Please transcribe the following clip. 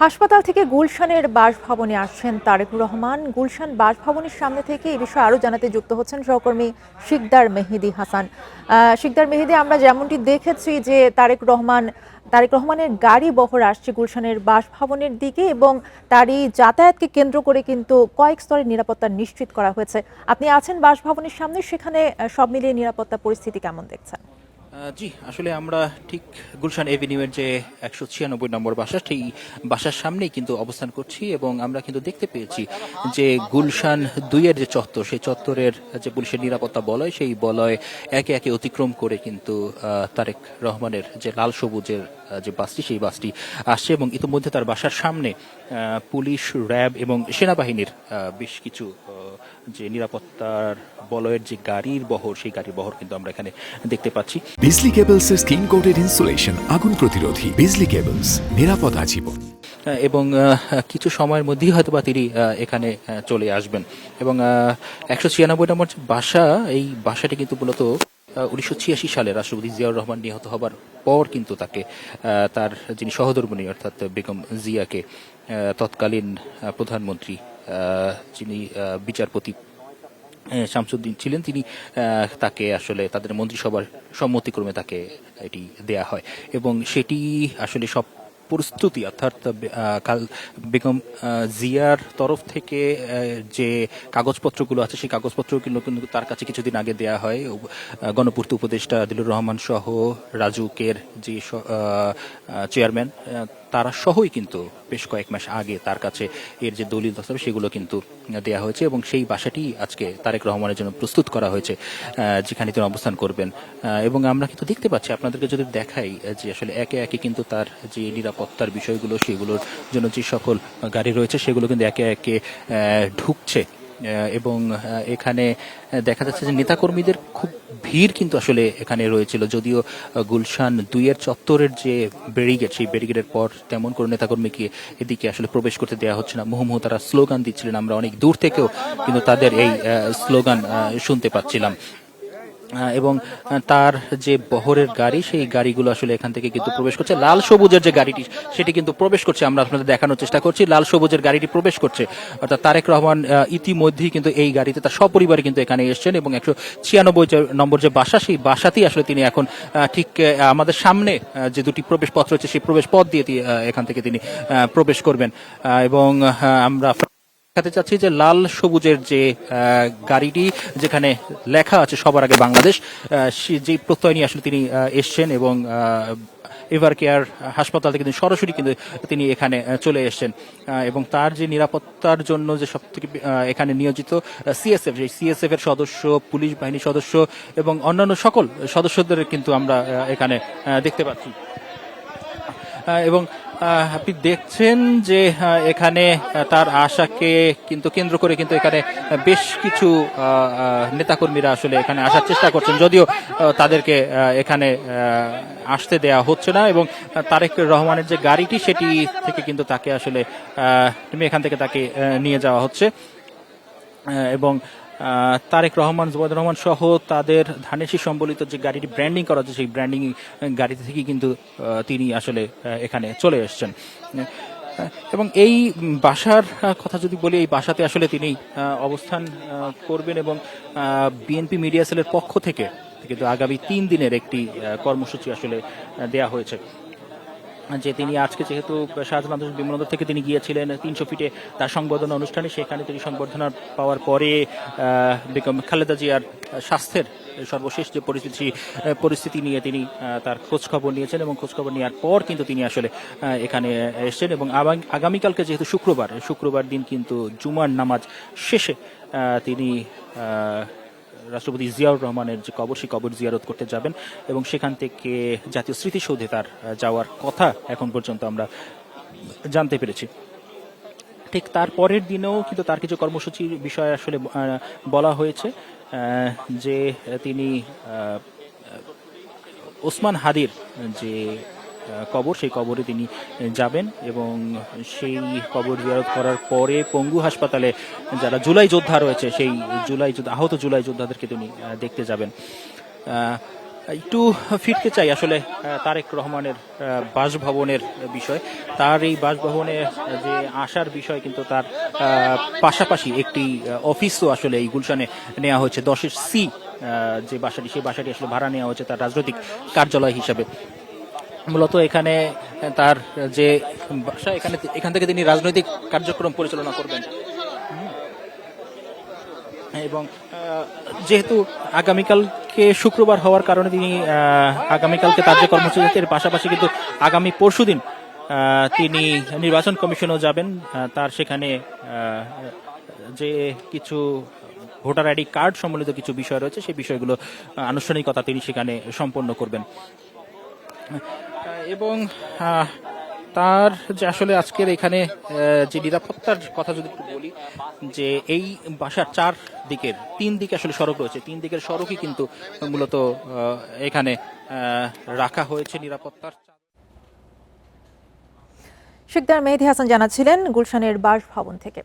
হাসপাতাল থেকে গুলশানের বাসভবনে আসছেন তারেক রহমান। গুলশান বাসভবনের সামনে থেকে এই বিষয়ে আরো জানাতে যুক্ত হচ্ছেন সহকর্মী শিকদার মেহেদী হাসান। শিকদার মেহেদী, আমরা যেমনটি দেখেছি যে তারেক রহমানের গাড়ি বহর আসছে গুলশানের বাসভবনের দিকে এবং তারই যাতায়াতকে কেন্দ্র করে কিন্তু কয়েক স্তরের নিরাপত্তা নিশ্চিত করা হয়েছে। আপনি আছেন বাসভবনের সামনে, সেখানে সব মিলিয়ে নিরাপত্তা পরিস্থিতি কেমন দেখছেন? জি, আসলে আমরা ঠিক গুলশান এভিনিউয়ের যে 196 নম্বর বাসা, সেই বাসার সামনেই কিন্তু অবস্থান করছি এবং আমরা কিন্তু দেখতে পেয়েছি যে গুলশান 2-এর যে চত্বর, সেই চত্বরের যে পুলিশের নিরাপত্তা বলয়, সেই বলয় একে একে অতিক্রম করে কিন্তু তারেক রহমানের যে লাল সবুজের যে বাসটি, সেই বাসটি আসছে এবং ইতিমধ্যে তার বাসার সামনে পুলিশ, র্যাব এবং সেনাবাহিনীর বেশ কিছু যে নিরাপত্তার বলয়ের যে গাড়ির বহর, সেই গাড়ির বহর কিন্তু আমরা এখানে দেখতে পাচ্ছি। বিজলি কেবলস এর স্কিন কোটেড ইনসুলেশন আগুন প্রতিরোধী। বিজলি কেবলস, নিরাপদ আজীবন। এবং কিছু সময়ের মধ্যেই হয়তোবা তিনি এখানে চলে আসবেন এবং 196 নম্বর যে বাসা, এই বাসাটি কিন্তু মূলত 1986 সালে রাষ্ট্রপতি জিয়াউর রহমান নিহত হবার পর কিন্তু তাকে তার যিনি সহধর্মিণী অর্থাৎ বেগম জিয়াকে তৎকালীন প্রধানমন্ত্রী যিনি বিচারপতি শামসুদ্দিন ছিলেন, তিনি তাকে আসলে তাদের মন্ত্রিসভার সম্মতিক্রমে তাকে এটি দেয়া হয় এবং সেটি আসলে সব প্রস্তুতি অর্থাৎ বেগম জিয়ার তরফ থেকে যে কাগজপত্রগুলো আছে, সেই কাগজপত্রগুলো কিন্তু তার কাছে কিছুদিন আগে দেয়া হয়। গণপূর্ত উপদেষ্টা দিলুর রহমান সহ রাজুকের যে চেয়ারম্যান, তারা সহই কিন্তু বেশ কয়েক মাস আগে তার কাছে এর যে দলিল দস্তাবেজ, সেগুলো কিন্তু দেয়া হয়েছে এবং সেই বাসাটি আজকে তারেক রহমানের জন্য প্রস্তুত করা হয়েছে, যেখানে তিনি অবস্থান করবেন। এবং আমরা কিন্তু দেখতে পাচ্ছি, আপনাদেরকে যদি দেখাই যে আসলে একে একে কিন্তু তার যে নিরাপত্তার বিষয়গুলো, সেগুলোর জন্য যে সকল গাড়ি রয়েছে, সেগুলো কিন্তু একে একে ঢুকছে এবং এখানে দেখা যাচ্ছে যে নেতাকর্মীদের খুব ভিড় কিন্তু আসলে এখানে রয়েছিল। যদিও গুলশান 2-এর চত্বরের যে ব্যারিকেড, সেই ব্যারিকেডের পর তেমন কোনো নেতাকর্মীকে এদিকে আসলে প্রবেশ করতে দেওয়া হচ্ছে না। মুহুর্মুহু তারা স্লোগান দিচ্ছিলেন, আমরা অনেক দূর থেকেও কিন্তু তাদের এই স্লোগান শুনতে পাচ্ছিলাম। এবং তার যে বহরের গাড়ি, সেই গাড়িগুলো আসলে এখান থেকে কিন্তু প্রবেশ করছে। লাল সবুজের যে গাড়িটি, সেটি কিন্তু প্রবেশ করছে, আমরা আপনাদের দেখানোর চেষ্টা করছি। লাল সবুজের গাড়িটি প্রবেশ করছে, অর্থাৎ তারেক রহমান ইতিমধ্যেই কিন্তু এই গাড়িতে তার সপরিবারে কিন্তু এখানে এসছেন এবং 196 নম্বর যে বাসা, সেই বাসাতেই আসলে তিনি এখন ঠিক আমাদের সামনে যে দুটি প্রবেশ পথ রয়েছে, সেই প্রবেশ পথ দিয়ে এখান থেকে তিনি প্রবেশ করবেন এবং আমরা দেখাতে চাচ্ছি যে লাল সবুজের যে গাড়িটি, যেখানে লেখা আছে সবার আগে বাংলাদেশ, যে প্রত্যয় নিয়ে আসলে তিনি এসছেন এবং এভার কেয়ার হাসপাতাল থেকে সরাসরি কিন্তু তিনি এখানে চলে এসছেন এবং তার যে নিরাপত্তার জন্য যে সব থেকে এখানে নিয়োজিত সিএসএফ, সেই সিএসএফ এর সদস্য, পুলিশ বাহিনীর সদস্য এবং অন্যান্য সকল সদস্যদের কিন্তু আমরা এখানে দেখতে পাচ্ছি এবং আপনি দেখছেন যে এখানে তার আশাকে কিন্তু কেন্দ্র করে কিন্তু এখানে বেশ কিছু নেতাকর্মীরা আসলে এখানে আসার চেষ্টা করছেন, যদিও তাদেরকে এখানে আসতে দেয়া হচ্ছে না এবং তারেক রহমানের যে গাড়িটি, সেটি থেকে কিন্তু তাকে আসলে এখান থেকে তাকে নিয়ে যাওয়া হচ্ছে এবং তারেক রহমান, জুবাইর রহমান সহ তাদের ধানেশি সম্বলিত যে গাড়িটি ব্র্যান্ডিং করা হচ্ছে, সেই ব্র্যান্ডিং গাড়িতে থেকে কিন্তু তিনি আসলে এখানে চলে এসছেন এবং এই বাসার কথা যদি বলি, এই বাসাতে আসলে তিনি অবস্থান করবেন এবং বিএনপি মিডিয়া সেলের পক্ষ থেকে কিন্তু আগামী 3 দিনের একটি কর্মসূচি আসলে দেয়া হয়েছে। যে তিনি আজকে যেহেতু শাহজালাল আন্তর্জাতিক বিমানবন্দর থেকে তিনি গিয়েছিলেন 300 ফিটে তার সংবর্ধনা অনুষ্ঠানে, সেখানে তিনি সংবর্ধনা পাওয়ার পরে বেগম খালেদা জিয়ার স্বাস্থ্যের সর্বশেষ যে পরিস্থিতি নিয়ে তিনি তার খোঁজখবর নিয়েছেন এবং খোঁজখবর নেওয়ার পর কিন্তু তিনি আসলে এখানে এসেছেন এবং আগামীকালকে যেহেতু শুক্রবার দিন কিন্তু জুমার নামাজ শেষে তিনি রাষ্ট্রপতি জিয়াউর রহমানের যে কবর, সেই কবর জিয়ারত করতে যাবেন এবং সেখান থেকে জাতীয় স্মৃতিসৌধে তার যাওয়ার কথা এখন পর্যন্ত আমরা জানতে পেরেছি। ঠিক তার পরের দিনেও কিন্তু তার কিছু কর্মসূচির বিষয়ে আসলে বলা হয়েছে, যে তিনি ওসমান হাদির যে কবর, সেই কবরে তিনি যাবেন এবং সেই কবর জিয়ারত করার পরে পঙ্গু হাসপাতালে যারা জুলাই যোদ্ধা রয়েছে, সেই আহত জুলাই যোদ্ধাদেরকে তিনি দেখতে যাবেন। একটু ফিরতে চাই আসলে তারেক রহমানের বাসভবনের বিষয়। তার এই বাসভবনে যে আসার বিষয় কিন্তু তার পাশাপাশি একটি অফিসও আসলে এই গুলশানে নেওয়া হয়েছে 10-এর সি যে বাসাটি, সেই বাসাটি আসলে ভাড়া নেওয়া হয়েছে তার রাজনৈতিক কার্যালয় হিসাবে। মূলত এখানে তার যে বাসা, এখান থেকে তিনি রাজনৈতিক কার্যক্রম পরিচালনা করবেন। এবং যেহেতু আগামীকালকে শুক্রবার হওয়ার কারণে তিনি আগামীকালকে তার যে কর্মসূচির পাশাপাশি কিন্তু আগামী পরশুদিন তিনি নির্বাচন কমিশনেও যাবেন। তার সেখানে যে কিছু ভোটার আইডি কার্ড সম্বলিত কিছু বিষয় রয়েছে, সেই বিষয়গুলো আনুষ্ঠানিকতা তিনি সেখানে সম্পন্ন করবেন। এবং তার যে আসলে আজকের এখানে যে নিরাপত্তার কথা যদি একটু বলি, যে এই বাসার 3 দিকে আসলে সড়ক রয়েছে, 3 দিকের সড়কই কিন্তু মূলত এখানে রাখা হয়েছে নিরাপত্তার। শিকদার মেহেদী হাসান জানাচ্ছিলেন গুলশানের বাসভবন থেকে।